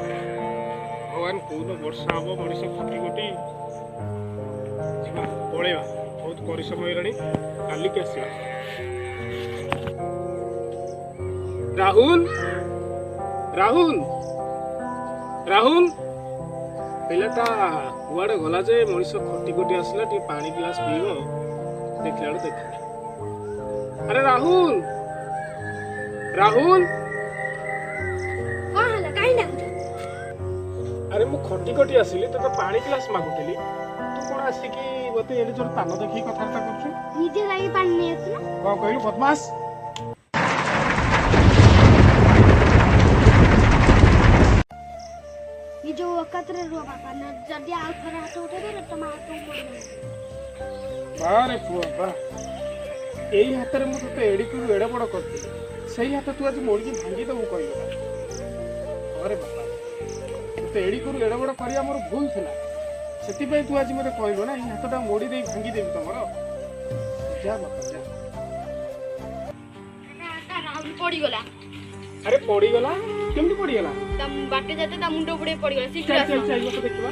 भगवान कौन वर्षा हम मनीष फटी गोटी पलैया बहुत परिश्रम हो काली के आस राहुल राहुल राहुल पिलाटा कुआड़े गला जे मनीष खटी गोटी आसला टी पानी गिलास पीब देखला देख अरे राहुल राहुल अरे मु खटी खटी आसिली तो पानी गिलास मागुली तू कौन आसिकी मत ये जोर तान देखी कथबार्ता कर निजे लागी पानी नहीं आसला कौन कहलु बदमाश निजे वकतरे रुआ बापा न जदी आ थरे हाथ उठे दे तो मा हाथ मोड़ बारे पुआ बा एई हातरे मु तो एडी कु एडा बड़ करती सही हाथ तू आज मोड़ की भांगी दबु कहलो अरे बापा तो एडी कु एडा बड़ करिया मोर भूल थिला सेति पे तू आज मते कहलो ना ई हाथटा मोड़ी दे भांगी देबी तमरो जा बापा जा का राहुल पड़ी गला अरे पड़ी गला केमती पड़ी गला तम बाटे जाते ता मुंडो पड़े पड़ी गला चल चल चल देखबा